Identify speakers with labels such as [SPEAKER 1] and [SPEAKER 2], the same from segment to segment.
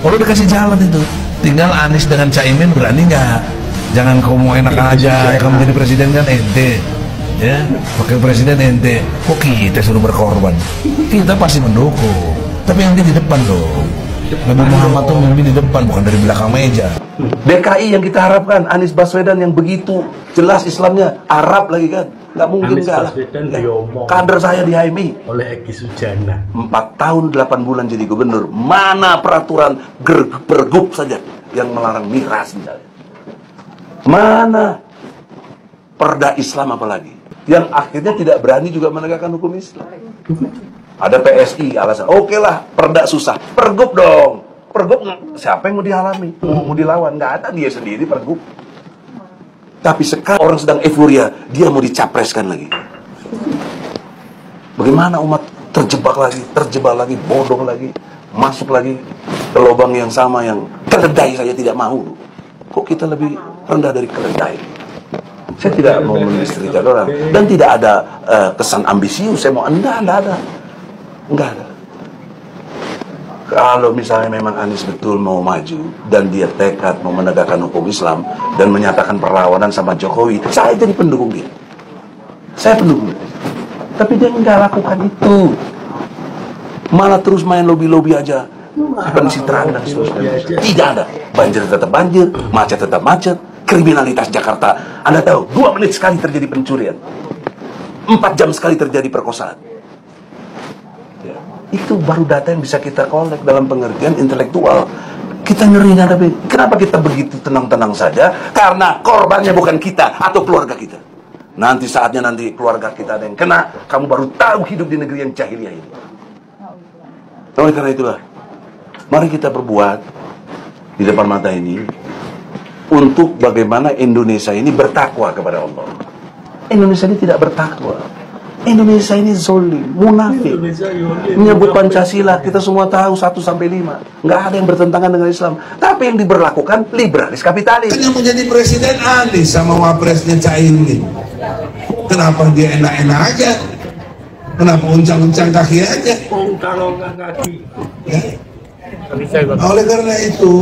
[SPEAKER 1] Udah dikasih jalan itu. Tinggal Anies dengan Caimin berani nggak? Jangan kamu mau enak aja, kamu jadi presiden kan ente, ya, wakil presiden ente. Kok kita suruh berkorban? Kita pasti mendukung. Tapi yang di depan dong. Nabi Muhammad tuh memimpin di depan, bukan dari belakang meja. DKI yang kita harapkan, Anies Baswedan yang begitu jelas Islamnya, Arab lagi kan, nggak mungkin nggak lah. Kader saya di HMI
[SPEAKER 2] oleh Egy Sujana
[SPEAKER 1] 4 tahun 8 bulan jadi gubernur, mana peraturan pergub saja yang melarang miras misalnya, mana perda Islam apalagi, yang akhirnya tidak berani juga menegakkan hukum Islam. Ada PSI alasan, oke lah, perda susah, pergub dong. Pergub siapa yang mau dihalami, mau dilawan? Nggak ada, dia sendiri pergub. Tapi sekarang orang sedang euforia, dia mau dicapreskan lagi. Bagaimana umat terjebak lagi, bodoh lagi, masuk lagi ke lubang yang sama, yang keledai saja tidak mau. Kok kita lebih rendah dari keledai? Saya tidak mau menistirikan orang, dan tidak ada kesan ambisius. Saya mau enggak ada. Kalau misalnya memang Anies betul mau maju dan dia tekad mau menegakkan hukum Islam dan menyatakan perlawanan sama Jokowi, saya jadi pendukung dia. Saya pendukung. Tapi dia enggak lakukan itu. Malah terus main lobby-lobby aja. Pencitraan dan seterusnya. Tidak ada. Banjir tetap banjir, macet tetap macet, kriminalitas Jakarta. Anda tahu, 2 menit sekali terjadi pencurian. 4 jam sekali terjadi perkosaan. Itu baru data yang bisa kita kolek dalam pengertian intelektual. Kita ngeri ngadepin. Kenapa kita begitu tenang-tenang saja? Karena korbannya bukan kita atau keluarga kita. Nanti saatnya keluarga kita ada yang kena, kamu baru tahu hidup di negeri yang jahiliyah ini. Oleh karena itulah, mari kita berbuat di depan mata ini untuk bagaimana Indonesia ini bertakwa kepada Allah. Indonesia ini tidak bertakwa. Indonesia ini zolim, munafik, menyebut Pancasila, kita semua tahu 1-5, nggak ada yang bertentangan dengan Islam. Tapi yang diberlakukan liberalis kapitalis. Yang menjadi presiden Anies sama wapresnya Caimin. Kenapa dia enak-enak aja? Kenapa uncang-uncang kaki aja?
[SPEAKER 2] Ungkang-ungkang kaki.
[SPEAKER 1] Ya? Oleh karena itu,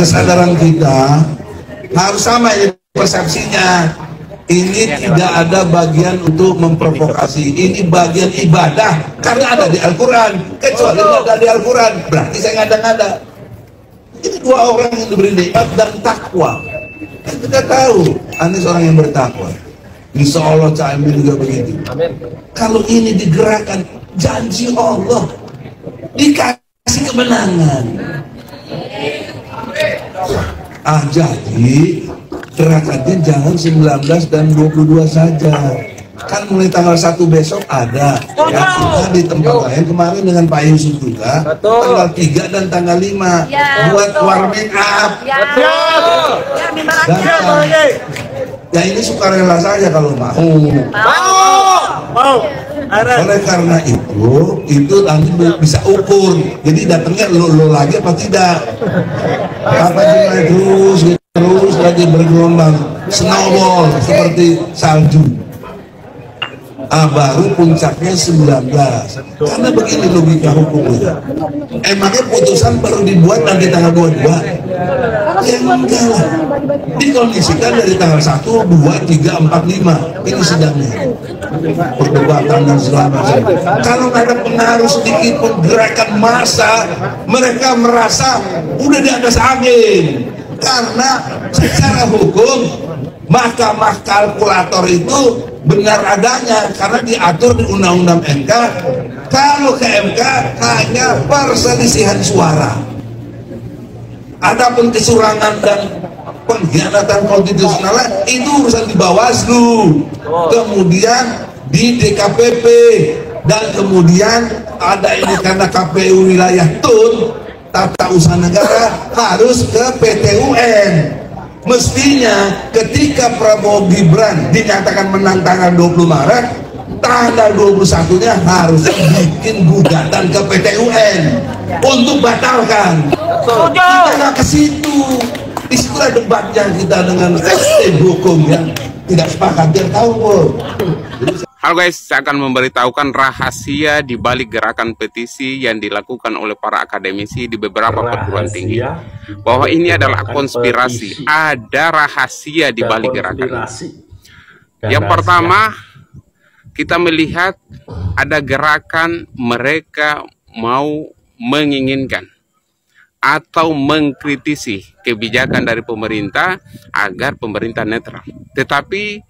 [SPEAKER 1] kesadaran kita harus sama ya persepsinya. Ini tidak ada bagian untuk memprovokasi. Ini bagian ibadah. Karena ada di Al-Quran. Kecuali tidak ada di Al-Quran, berarti saya ngada-ngada. Ini 2 orang yang diberi nikmat dan takwa. Kita tahu Anies orang yang bertakwa. Insya Allah Caimin juga begitu. Kalau ini digerakkan, janji Allah dikasih kemenangan. Jadi gerakannya jangan 19 dan 22 saja. Kan mulai tanggal 1 besok ada. Ya, kita di tempat lain kemarin dengan Pak Yusuf juga. Tanggal 3 dan tanggal 5 buat warming up. Ya ini sukarela saja kalau mau. Oleh karena itu nanti bisa ukur. Jadi datangnya lo lagi apa tidak? Apa terus lagi bergelombang snowball seperti salju. Baru puncaknya 19. Karena begini logika hukumnya. Emangnya putusan baru dibuat nanti tanggal 22? Ya enggak lah. Dikondisikan dari tanggal 1, 2, 3, 4, 5. Ini sedangnya perdebatan dan segala macam. Kalau ada pengaruh sedikit pun gerakan massa, mereka merasa udah di atas angin. Karena secara hukum mahkamah kalkulator itu benar adanya karena diatur di undang-undang MK. Kalau ke MK hanya perselisihan suara. Adapun kecurangan dan pengkhianatan konstitusional itu urusan di Bawaslu, kemudian di DKPP, dan kemudian ada ini karena KPU wilayah TUN, Tata Usaha Negara, harus ke PT UN. Mestinya ketika Prabowo Gibran dinyatakan menang tanggal 20 Maret, tanggal 21-nya harus bikin gugatan ke PT UN untuk batalkan. Kita nggak ke situ. Disitulah debatnya kita dengan sistem hukum yang tidak sepakat. Biar tahu,
[SPEAKER 3] Halo guys, saya akan memberitahukan rahasia di balik gerakan petisi yang dilakukan oleh para akademisi di beberapa perguruan tinggi. Bahwa ini adalah konspirasi, ada rahasia di balik gerakan. Yang pertama, kita melihat ada gerakan mereka mau menginginkan atau mengkritisi kebijakan dari pemerintah agar pemerintah netral. Tetapi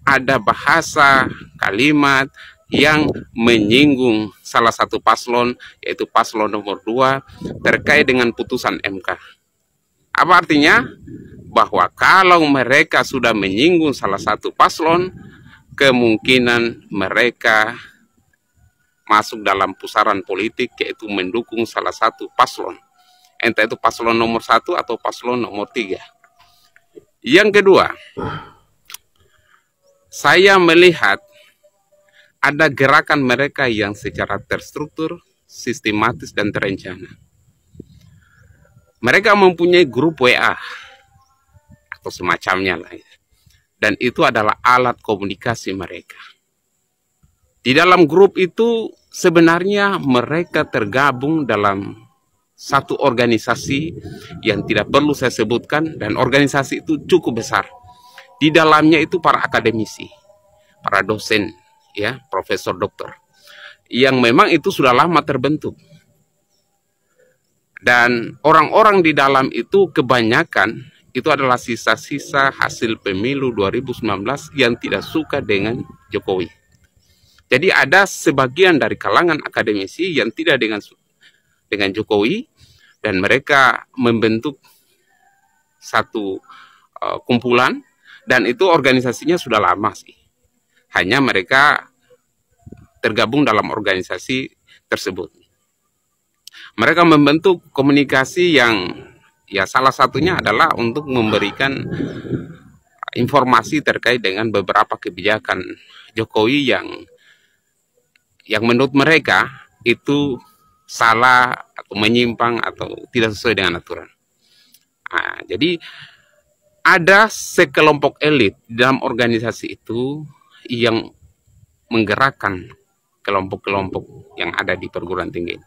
[SPEAKER 3] ada bahasa kalimat yang menyinggung salah satu paslon, yaitu paslon nomor 2 terkait dengan putusan MK. Apa artinya? Bahwa kalau mereka sudah menyinggung salah satu paslon, kemungkinan mereka masuk dalam pusaran politik, yaitu mendukung salah satu paslon. Entah itu paslon nomor 1 atau paslon nomor 3. Yang kedua, saya melihat ada gerakan mereka yang secara terstruktur, sistematis, dan terencana. Mereka mempunyai grup WA atau semacamnya lah, dan itu adalah alat komunikasi mereka. Di dalam grup itu sebenarnya mereka tergabung dalam satu organisasi yang tidak perlu saya sebutkan, dan organisasi itu cukup besar. Di dalamnya itu para akademisi, para dosen, ya, profesor, doktor, yang memang itu sudah lama terbentuk. Dan orang-orang di dalam itu kebanyakan itu adalah sisa-sisa hasil pemilu 2019 yang tidak suka dengan Jokowi. Jadi ada sebagian dari kalangan akademisi yang tidak dengan Jokowi, dan mereka membentuk satu kumpulan, dan itu organisasinya sudah lama sih. Hanya mereka tergabung dalam organisasi tersebut. Mereka membentuk komunikasi yang ya salah satunya adalah untuk memberikan informasi terkait dengan beberapa kebijakan Jokowi yang menurut mereka itu salah atau menyimpang atau tidak sesuai dengan aturan. Nah, jadi ada sekelompok elit dalam organisasi itu yang menggerakkan kelompok-kelompok yang ada di perguruan tinggi.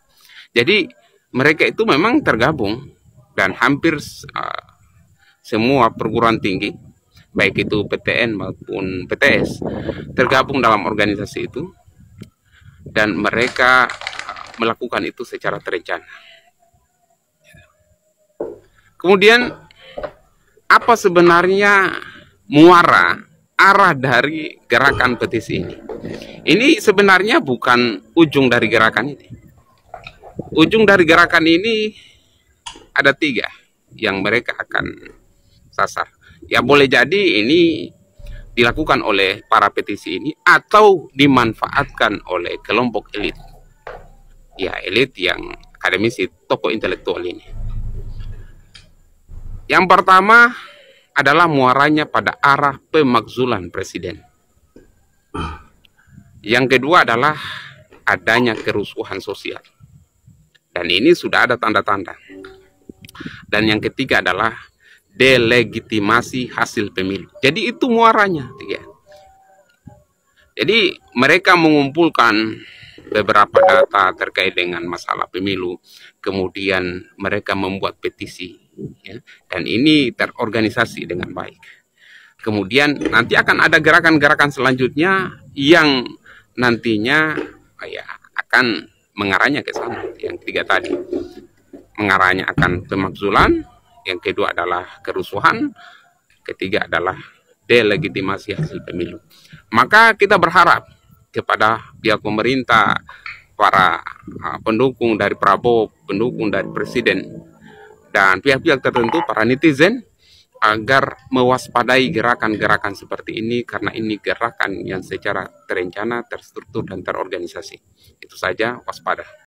[SPEAKER 3] Jadi mereka itu memang tergabung, dan hampir semua perguruan tinggi, baik itu PTN maupun PTS, tergabung dalam organisasi itu, dan mereka melakukan itu secara terencana. Kemudian apa sebenarnya muara arah dari gerakan petisi ini? Ini sebenarnya bukan ujung dari gerakan ini. Ujung dari gerakan ini ada 3 yang mereka akan sasar. Ya boleh jadi ini dilakukan oleh para petisi ini atau dimanfaatkan oleh kelompok elit. Ya, elit yang akademisi, tokoh intelektual ini. Yang pertama adalah muaranya pada arah pemakzulan presiden. Yang kedua adalah adanya kerusuhan sosial. Dan ini sudah ada tanda-tanda. Dan yang ketiga adalah delegitimasi hasil pemilu. Jadi itu muaranya. Jadi mereka mengumpulkan beberapa data terkait dengan masalah pemilu. Kemudian mereka membuat petisi, ya, dan ini terorganisasi dengan baik. Kemudian nanti akan ada gerakan-gerakan selanjutnya yang nantinya ya akan mengarahnya ke sana. Yang 3 tadi mengarahnya akan pemakzulan, yang kedua adalah kerusuhan, ketiga adalah delegitimasi hasil pemilu. Maka kita berharap kepada pihak pemerintah, para pendukung dari Prabowo, pendukung dari presiden, dan pihak-pihak tertentu, para netizen, agar mewaspadai gerakan-gerakan seperti ini, karena ini gerakan yang secara terencana, terstruktur, dan terorganisasi. Itu saja, waspada.